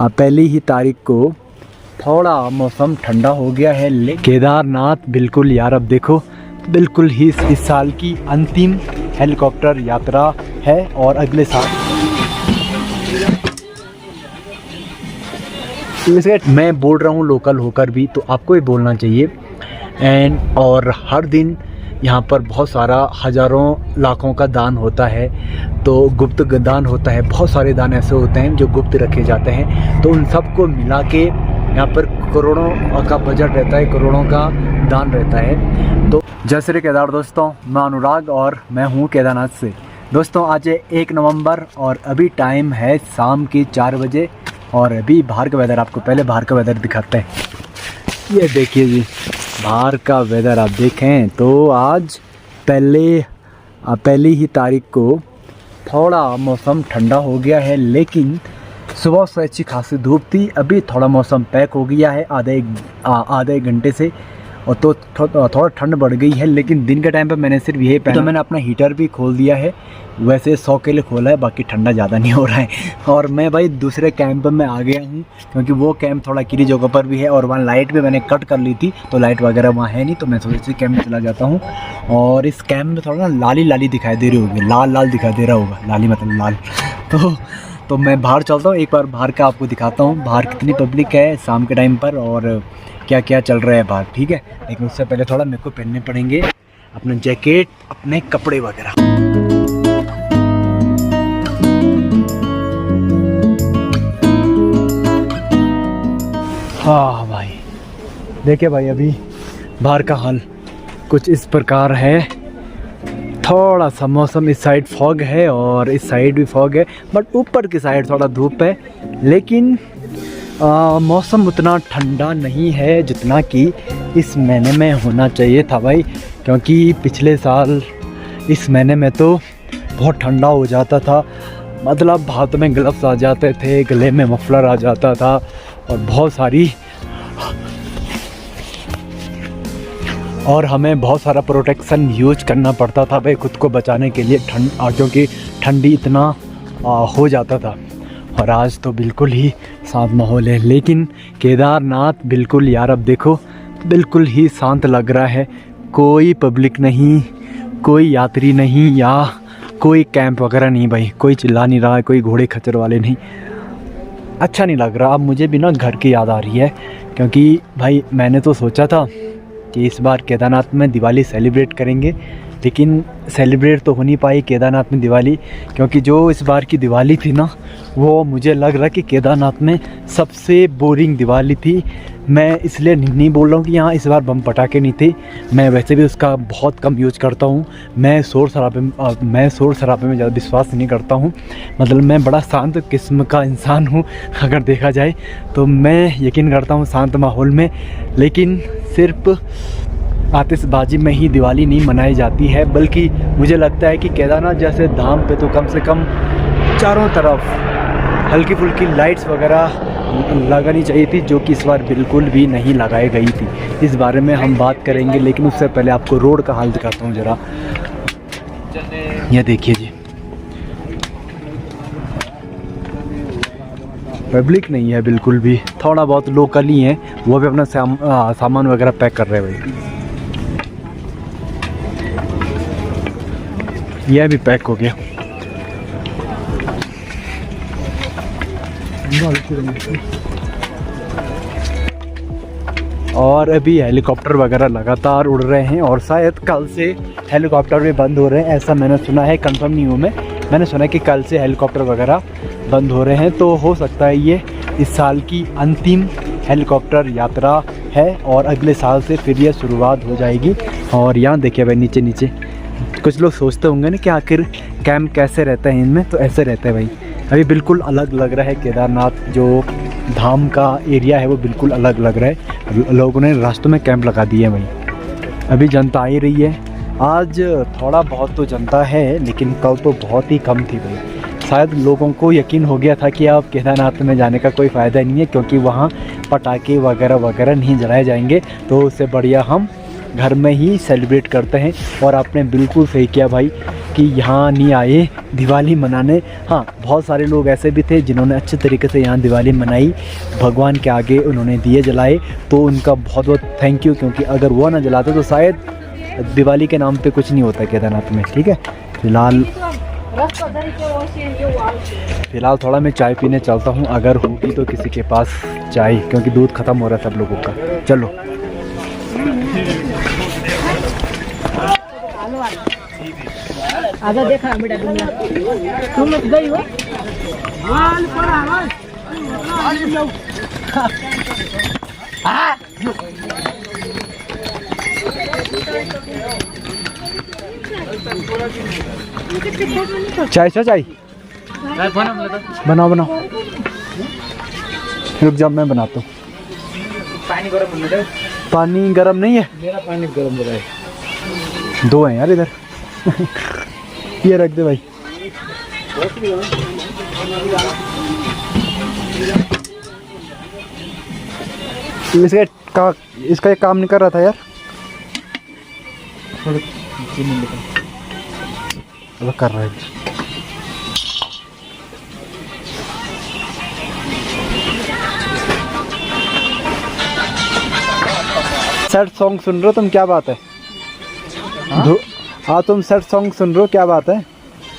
पहली ही तारीख को थोड़ा मौसम ठंडा हो गया है। केदारनाथ बिल्कुल यार, अब देखो बिल्कुल ही इस साल की अंतिम हेलीकॉप्टर यात्रा है और अगले साल मैं बोल रहा हूँ लोकल होकर भी, तो आपको भी बोलना चाहिए। और हर दिन यहाँ पर बहुत सारा हज़ारों लाखों का दान होता है, तो गुप्त दान होता है। बहुत सारे दान ऐसे होते हैं जो गुप्त रखे जाते हैं, तो उन सब को मिला के यहाँ पर करोड़ों का बजट रहता है, करोड़ों का दान रहता है। तो जय श्री केदार दोस्तों, मैं अनुराग और मैं हूँ केदारनाथ से। दोस्तों आज है 1 नवंबर और अभी टाइम है शाम के 4 बजे और अभी बाहर का वेदर, आपको पहले बाहर का वेदर दिखाते हैं। ये देखिए जी, बाहर का वेदर आप देखें तो आज पहली ही तारीख को थोड़ा मौसम ठंडा हो गया है, लेकिन सुबह से अच्छी खासी धूप थी। अभी थोड़ा मौसम पैक हो गया है आधे एक घंटे से, और तो थोड़ा ठंड बढ़ गई है। लेकिन दिन के टाइम पर मैंने सिर्फ यही पहना, तो मैंने अपना हीटर भी खोल दिया है। वैसे 100 के लिए खोला है, बाकी ठंडा ज़्यादा नहीं हो रहा है। और मैं भाई दूसरे कैंप में आ गया हूँ, क्योंकि वो कैंप थोड़ा किरी जगह पर भी है और वहाँ लाइट भी मैंने कट कर ली थी, तो लाइट वगैरह वहाँ है नहीं, तो मैं सोचा इसी कैंप में चला जाता हूँ। और इस कैंप में थोड़ा ना लाली दिखाई दे रही होगी, लाल दिखाई दे रहा होगा, लाली मतलब लाल। तो मैं बाहर चलता हूँ, एक बार बाहर का आपको दिखाता हूँ बाहर कितनी पब्लिक है शाम के टाइम पर और क्या क्या चल रहा है बाहर, ठीक है। लेकिन उससे पहले थोड़ा मेरे को पहनने पड़ेंगे अपने जैकेट, अपने कपड़े वगैरह। हाँ भाई, देखिए भाई अभी बाहर का हाल कुछ इस प्रकार है। थोड़ा सा मौसम, इस साइड फॉग है और इस साइड भी फॉग है, बट ऊपर की साइड थोड़ा धूप है। लेकिन मौसम उतना ठंडा नहीं है जितना कि इस महीने में होना चाहिए था भाई, क्योंकि पिछले साल इस महीने में तो बहुत ठंडा हो जाता था। मतलब हाथ में ग्लव्स आ जाते थे, गले में मफलर आ जाता था और बहुत सारी, और हमें बहुत सारा प्रोटेक्शन यूज करना पड़ता था भाई खुद को बचाने के लिए क्योंकि ठंडी इतना हो जाता था। और आज तो बिल्कुल ही शांत माहौल है। लेकिन केदारनाथ बिल्कुल यार, अब देखो बिल्कुल ही शांत लग रहा है। कोई पब्लिक नहीं, कोई यात्री नहीं, या कोई कैंप वगैरह नहीं भाई, कोई चिल्ला नहीं रहा है, कोई घोड़े खच्चर वाले नहीं। अच्छा नहीं लग रहा। अब मुझे भी ना घर की याद आ रही है, क्योंकि भाई मैंने तो सोचा था कि इस बार केदारनाथ में दिवाली सेलिब्रेट करेंगे, लेकिन सेलिब्रेट तो हो नहीं पाई केदारनाथ में दिवाली, क्योंकि जो इस बार की दिवाली थी ना, वो मुझे लग रहा कि केदारनाथ में सबसे बोरिंग दिवाली थी। मैं इसलिए नहीं बोल रहा हूँ कि यहाँ इस बार बम पटाखे नहीं थे, मैं वैसे भी उसका बहुत कम यूज करता हूँ। मैं शोर शराबे में ज़्यादा विश्वास नहीं करता हूँ। मतलब मैं बड़ा शांत किस्म का इंसान हूँ अगर देखा जाए तो। मैं यकीन करता हूँ शांत माहौल में, लेकिन सिर्फ आतिशबाजी में ही दिवाली नहीं मनाई जाती है, बल्कि मुझे लगता है कि केदारनाथ जैसे धाम पे तो कम से कम चारों तरफ हल्की फुल्की लाइट्स वगैरह लगानी चाहिए थी, जो कि इस बार बिल्कुल भी नहीं लगाई गई थी। इस बारे में हम बात करेंगे, लेकिन उससे पहले आपको रोड का हाल दिखाता हूँ ज़रा। ये देखिए जी, पब्लिक नहीं है बिल्कुल भी, थोड़ा बहुत लोकल ही है, वो भी अपना सामान वगैरह पैक कर रहे हैं भाई। यह भी पैक हो गया। और अभी हेलीकॉप्टर वगैरह लगातार उड़ रहे हैं और शायद कल से हेलीकॉप्टर भी बंद हो रहे हैं, ऐसा मैंने सुना है। कंफर्म नहीं हूँ मैंने सुना है कि कल से हेलीकॉप्टर वगैरह बंद हो रहे हैं, तो हो सकता है ये इस साल की अंतिम हेलीकॉप्टर यात्रा है और अगले साल से फिर ये शुरुआत हो जाएगी। और यहाँ देखिए भाई नीचे कुछ लोग सोचते होंगे ना कि आखिर कैंप कैसे रहते हैं इनमें, तो ऐसे रहते हैं भाई। अभी बिल्कुल अलग लग रहा है केदारनाथ, जो धाम का एरिया है वो बिल्कुल अलग लग रहा है। लोगों ने रास्तों में कैंप लगा दिए हैं भाई। अभी जनता आ ही रही है, आज थोड़ा बहुत तो जनता है, लेकिन कल तो बहुत ही कम थी भाई। शायद लोगों को यकीन हो गया था कि अब केदारनाथ में जाने का कोई फ़ायदा नहीं है, क्योंकि वहाँ पटाखे वगैरह नहीं जलाए जाएंगे, तो उससे बढ़िया हम घर में ही सेलिब्रेट करते हैं। और आपने बिल्कुल सही किया भाई कि यहाँ नहीं आए दिवाली मनाने। हाँ, बहुत सारे लोग ऐसे भी थे जिन्होंने अच्छे तरीके से यहाँ दिवाली मनाई, भगवान के आगे उन्होंने दिए जलाए, तो उनका बहुत बहुत थैंक यू, क्योंकि अगर वो ना जलाते तो शायद दिवाली के नाम पे कुछ नहीं होता केदारनाथ में। ठीक है, फ़िलहाल थोड़ा मैं चाय पीने चलता हूँ, अगर होगी तो किसी के पास चाय, क्योंकि दूध ख़त्म हो रहा है सब लोगों का। चलो आधा देखा बेटा तुम लोग गई हो चाय चाय बनाओ बनाओ, रुक जाओ मैं बनाता हूँ। पानी गरम नहीं है, मेरा पानी गर्म हो रहा है। दो हैं यार इधर। ये रख दे भाई। इसका एक काम नहीं कर रहा था यार, अब कर रहा है। सैड सॉन्ग सुन रहे हो तुम, क्या बात है? हाँ तुम सैड सॉन्ग सुन रहे हो, क्या बात है?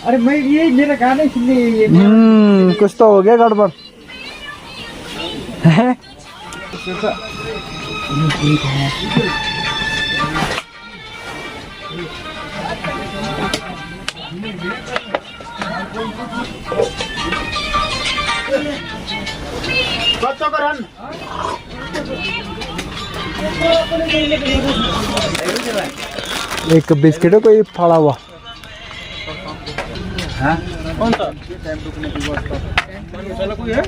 अरे मैं ये मेरा गाने सुनने ये कुछ तो हो गया गड़बड़ है। एक बिस्किट है कोई फाड़ा हुआ। हाँ? कौन सा? कोई है?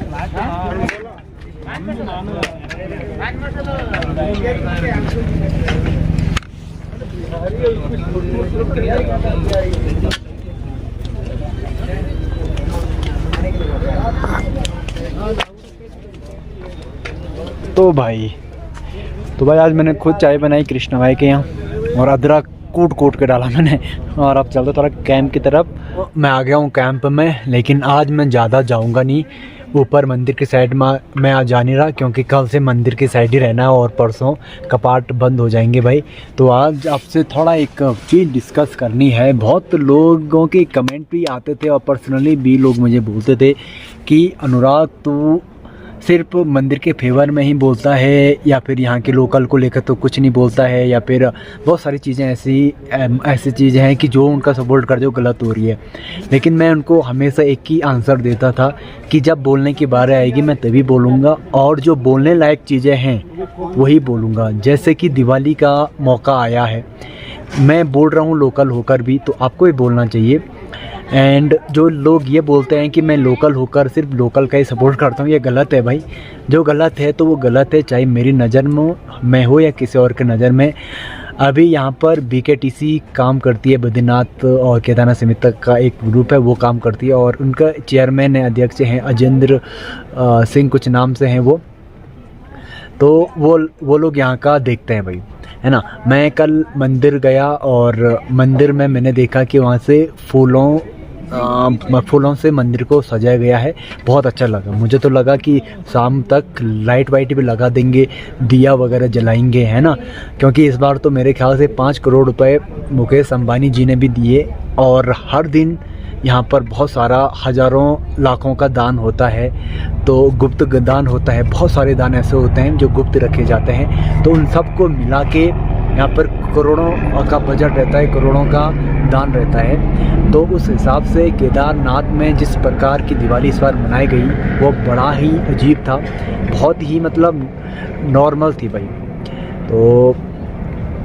तो भाई आज मैंने खुद चाय बनाई कृष्णा भाई के यहाँ, और अदरक कूट के डाला मैंने। और अब चलते थोड़ा कैंप की तरफ। मैं आ गया हूँ कैंप में, लेकिन आज मैं ज़्यादा जाऊँगा नहीं ऊपर मंदिर की साइड में। मैं आज जा नहीं रहा, क्योंकि कल से मंदिर की साइड ही रहना है और परसों कपाट बंद हो जाएंगे भाई। तो आज आपसे थोड़ा एक चीज़ डिस्कस करनी है। बहुत लोगों के कमेंट भी आते थे और पर्सनली भी लोग मुझे बोलते थे कि अनुराग तू सिर्फ मंदिर के फेवर में ही बोलता है, या फिर यहाँ के लोकल को लेकर तो कुछ नहीं बोलता है, या फिर बहुत सारी चीज़ें ऐसी चीज़ें हैं कि जो उनका सपोर्ट कर जो गलत हो रही है। लेकिन मैं उनको हमेशा एक ही आंसर देता था कि जब बोलने की बारी आएगी मैं तभी बोलूँगा, और जो बोलने लायक चीज़ें हैं वही बोलूँगा। जैसे कि दिवाली का मौका आया है, मैं बोल रहा हूँ लोकल होकर भी, तो आपको भी बोलना चाहिए। एंड जो लोग ये बोलते हैं कि मैं लोकल होकर सिर्फ लोकल का ही सपोर्ट करता हूँ, ये गलत है भाई। जो गलत है तो वो गलत है, चाहे मेरी नज़र में मैं हो या किसी और के नज़र में। अभी यहाँ पर BKTC काम करती है, बद्रीनाथ और केदारनाथ समिति का एक ग्रुप है, वो काम करती है, और उनका चेयरमैन है, अध्यक्ष हैं अजेंद्र सिंह कुछ नाम से हैं वो। तो वो लोग यहाँ का देखते हैं भाई, है ना। मैं कल मंदिर गया और मंदिर में मैंने देखा कि वहाँ से फूलों से मंदिर को सजाया गया है। बहुत अच्छा लगा मुझे। तो लगा कि शाम तक लाइट वाइट भी लगा देंगे, दिया वगैरह जलाएंगे, है ना। क्योंकि इस बार तो मेरे ख्याल से 5 करोड़ रुपए मुकेश अंबानी जी ने भी दिए, और हर दिन यहाँ पर बहुत सारा हज़ारों लाखों का दान होता है। तो गुप्त दान होता है, बहुत सारे दान ऐसे होते हैं जो गुप्त रखे जाते हैं। तो उन सब को मिला के यहाँ पर करोड़ों का बजट रहता है, करोड़ों का दान रहता है। तो उस हिसाब से केदारनाथ में जिस प्रकार की दिवाली इस बार मनाई गई वो बड़ा ही अजीब था, बहुत ही मतलब नॉर्मल थी भाई। तो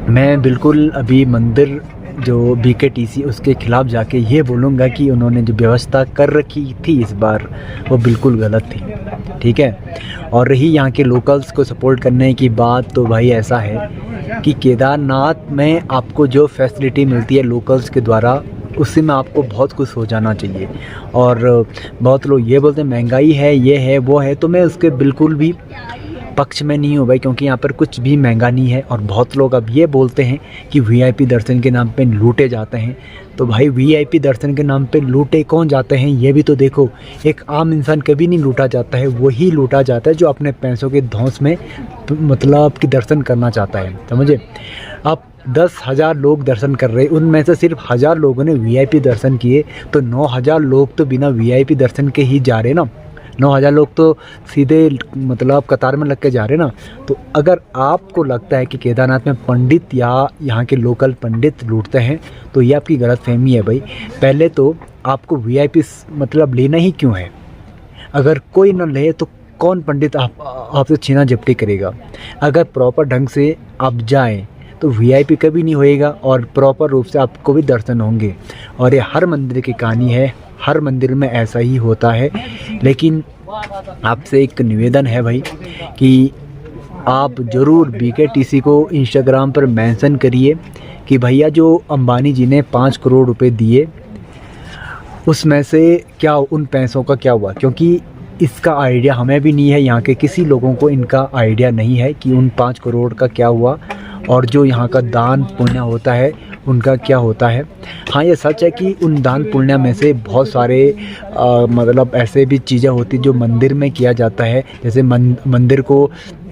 मैं बिल्कुल अभी मंदिर जो BKTC उसके ख़िलाफ़ जाके ये बोलूँगा कि उन्होंने जो व्यवस्था कर रखी थी इस बार वो बिल्कुल गलत थी, ठीक है। और रही यहाँ के लोकल्स को सपोर्ट करने की बात, तो भाई ऐसा है कि केदारनाथ में आपको जो फैसिलिटी मिलती है लोकल्स के द्वारा, उससे में आपको बहुत खुश हो जाना चाहिए। और बहुत लोग ये बोलते हैं महंगाई है, ये है वो है, तो मैं उसके बिल्कुल भी पक्ष में नहीं हूँ भाई, क्योंकि यहाँ पर कुछ भी महंगा नहीं है। और बहुत लोग अब ये बोलते हैं कि वीआईपी दर्शन के नाम पे लूटे जाते हैं। तो भाई वीआईपी दर्शन के नाम पे लूटे कौन जाते हैं ये भी तो देखो। एक आम इंसान कभी नहीं लूटा जाता है, वही लूटा जाता है जो अपने पैसों के धौंस में मतलब कि दर्शन करना चाहता है, समझे। अब 10,000 लोग दर्शन कर रहे, उनमें से सिर्फ 1,000 लोगों ने वीआईपी दर्शन किए, तो 9,000 लोग तो बिना वीआईपी दर्शन के ही जा रहे ना। 9,000 लोग तो सीधे मतलब कतार में लग के जा रहे ना। तो अगर आपको लगता है कि केदारनाथ में पंडित या यहाँ के लोकल पंडित लूटते हैं तो ये आपकी गलतफहमी है भाई। पहले तो आपको वीआईपी मतलब लेना ही क्यों है? अगर कोई ना ले तो कौन पंडित आपसे छीना झपटी करेगा? अगर प्रॉपर ढंग से आप जाएं तो वीआईपी कभी नहीं होएगा और प्रॉपर रूप से आपको भी दर्शन होंगे। और ये हर मंदिर की कहानी है, हर मंदिर में ऐसा ही होता है। लेकिन आपसे एक निवेदन है भाई कि आप ज़रूर बीकेटीसी को इंस्टाग्राम पर मेंशन करिए कि भैया जो अंबानी जी ने 5 करोड़ रुपए दिए उसमें से क्या उन पैसों का क्या हुआ, क्योंकि इसका आइडिया हमें भी नहीं है, यहाँ के किसी लोगों को इनका आइडिया नहीं है कि उन 5 करोड़ का क्या हुआ और जो यहाँ का दान पुण्य होता है उनका क्या होता है। हाँ ये सच है कि उन दान पुण्य में से बहुत सारे मतलब ऐसे भी चीज़ें होती जो मंदिर में किया जाता है। जैसे मंदिर को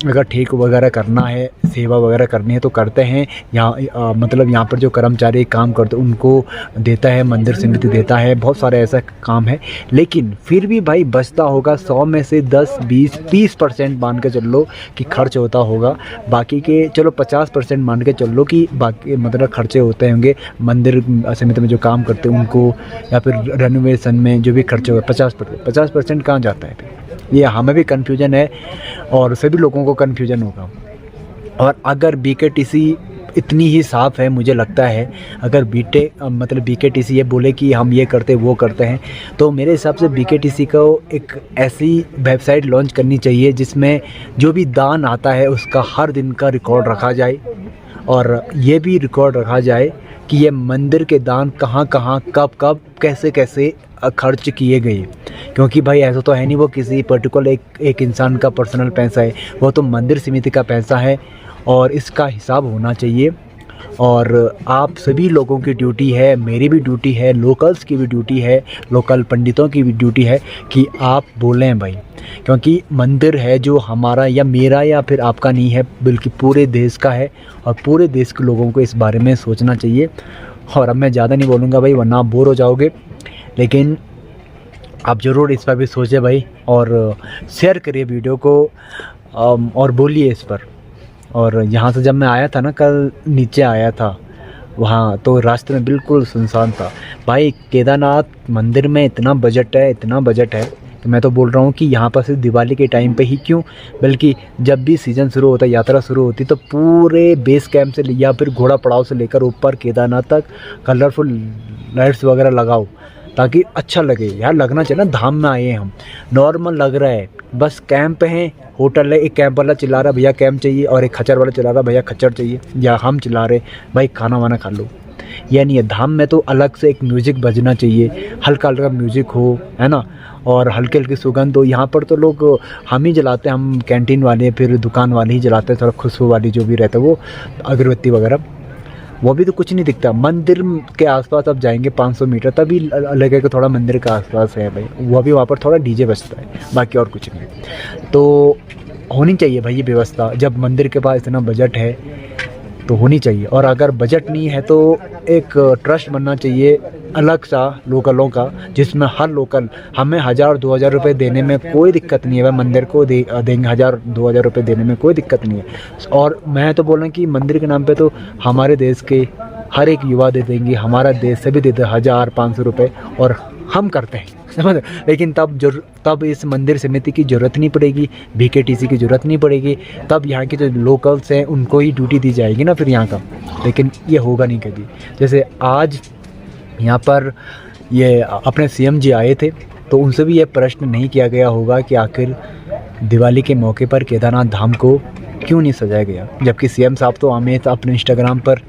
अगर ठीक वगैरह करना है, सेवा वगैरह करनी है तो करते हैं। यहाँ मतलब यहाँ पर जो कर्मचारी काम करते हैं उनको देता है, मंदिर समिति देता है, बहुत सारे ऐसा काम है। लेकिन फिर भी भाई बचता होगा 100 में से 10, 20, 30% मान के चल लो कि खर्च होता होगा। बाकी के चलो 50% मान के चल लो कि बाकी मतलब खर्चे होते होंगे मंदिर समिति में जो काम करते हैं उनको, या फिर रेनोवेशन में जो भी खर्चे होगा 50% कहाँ जाता है फिर? ये हमें भी कन्फ्यूजन है और सभी लोगों को कन्फ्यूजन होगा। और अगर बीकेटीसी इतनी ही साफ़ है, मुझे लगता है अगर बीकेटीसी ये बोले कि हम ये करते वो करते हैं, तो मेरे हिसाब से बीकेटीसी को एक ऐसी वेबसाइट लॉन्च करनी चाहिए जिसमें जो भी दान आता है उसका हर दिन का रिकॉर्ड रखा जाए। और ये भी रिकॉर्ड रखा जाए कि ये मंदिर के दान कहाँ कहाँ कब कब कैसे कैसे खर्च किए गए। क्योंकि भाई ऐसा तो है नहीं वो किसी पर्टिकुलर एक इंसान का पर्सनल पैसा है, वो तो मंदिर समिति का पैसा है और इसका हिसाब होना चाहिए। और आप सभी लोगों की ड्यूटी है, मेरी भी ड्यूटी है, लोकल्स की भी ड्यूटी है, लोकल पंडितों की भी ड्यूटी है कि आप बोलें भाई। क्योंकि मंदिर है जो हमारा या मेरा या फिर आपका नहीं है, बल्कि पूरे देश का है और पूरे देश के लोगों को इस बारे में सोचना चाहिए। और अब मैं ज़्यादा नहीं बोलूँगा भाई वरना आप बोर हो जाओगे, लेकिन आप ज़रूर इस पर भी सोचें भाई और शेयर करिए वीडियो को और बोलिए इस पर। और यहाँ से जब मैं आया था ना, कल नीचे आया था वहाँ, तो रास्ते में बिल्कुल सुनसान था भाई। केदारनाथ मंदिर में इतना बजट है कि मैं तो बोल रहा हूँ कि यहाँ पर सिर्फ दिवाली के टाइम पे ही क्यों, बल्कि जब भी सीज़न शुरू होता है, यात्रा शुरू होती, तो पूरे बेस कैंप से या फिर घोड़ा पड़ाव से लेकर ऊपर केदारनाथ तक कलरफुल लाइट्स वगैरह लगाओ ताकि अच्छा लगे। यार लगना चाहिए ना, धाम में आए हैं हम, नॉर्मल लग रहा है, बस कैंप हैं, होटल है, एक कैंप वाला चिल्ला रहा भैया कैंप चाहिए और एक खच्चर वाला चिल्ला रहा भैया खच्चर चाहिए, या हम चिल्ला रहे भाई खाना वाना खा लो। यह नहीं है, धाम में तो अलग से एक म्यूज़िक बजना चाहिए, हल्का हल्का म्यूज़िक हो, है ना, और हल्की हल्की सुगंध हो। यहाँ पर तो लोग हम ही जलाते हैं, हम कैंटीन वाले फिर दुकान वाले ही जलाते हैं, थोड़ा खुशबू वाली जो भी रहता है वो अगरबत्ती वगैरह, वो भी तो कुछ नहीं दिखता। मंदिर के आसपास अब जाएंगे 500 मीटर तभी लगेगा थोड़ा मंदिर के आसपास है भाई, वो भी वहाँ पर थोड़ा डीजे बजता है, बाकी और कुछ नहीं। तो होनी चाहिए भाई ये व्यवस्था, जब मंदिर के पास इतना बजट है तो होनी चाहिए। और अगर बजट नहीं है तो एक ट्रस्ट बनना चाहिए अलग सा लोकलों का, जिसमें हर लोकल हमें 1000-2000 रुपये देने में कोई दिक्कत नहीं है भाई, मंदिर को देंगे 1000-2000 रुपये देने में कोई दिक्कत नहीं है। और मैं तो बोल रहा हूँ कि मंदिर के नाम पे तो हमारे देश के हर एक युवा दे देंगे, हमारा देश से भी देते 1000-500 रुपये और हम करते हैं, समझ। लेकिन तब इस मंदिर समिति की ज़रूरत नहीं पड़ेगी, बीकेटीसी की ज़रूरत नहीं पड़ेगी, तब यहाँ के जो लोकल्स हैं उनको ही ड्यूटी दी जाएगी ना फिर यहाँ का। लेकिन ये होगा नहीं कभी। जैसे आज यहाँ पर ये अपने सीएम जी आए थे तो उनसे भी ये प्रश्न नहीं किया गया होगा कि आखिर दिवाली के मौके पर केदारनाथ धाम को क्यों नहीं सजाया गया, जबकि सीएम साहब तो हमेशा अपने इंस्टाग्राम पर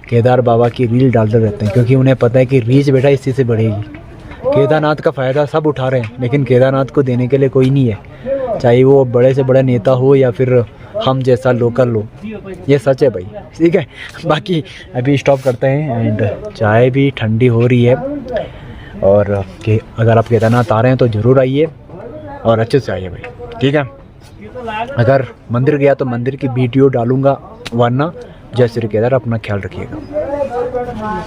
केदार बाबा की रील डालते रहते हैं, क्योंकि उन्हें पता है कि रीच बेटा इसी से बढ़ेगी। केदारनाथ का फ़ायदा सब उठा रहे हैं लेकिन केदारनाथ को देने के लिए कोई नहीं है। चाहे वो बड़े से बड़ा नेता हो या फिर हम जैसा लोकल हो, ये सच है भाई। ठीक है, बाकी अभी स्टॉप करते हैं एंड चाय भी ठंडी हो रही है। और अगर आप केदारनाथ आ रहे हैं तो ज़रूर आइए और अच्छे से आइए भाई। ठीक है, अगर मंदिर गया तो मंदिर की वीडियो डालूंगा, वरना जय श्री केदार, अपना ख्याल रखिएगा।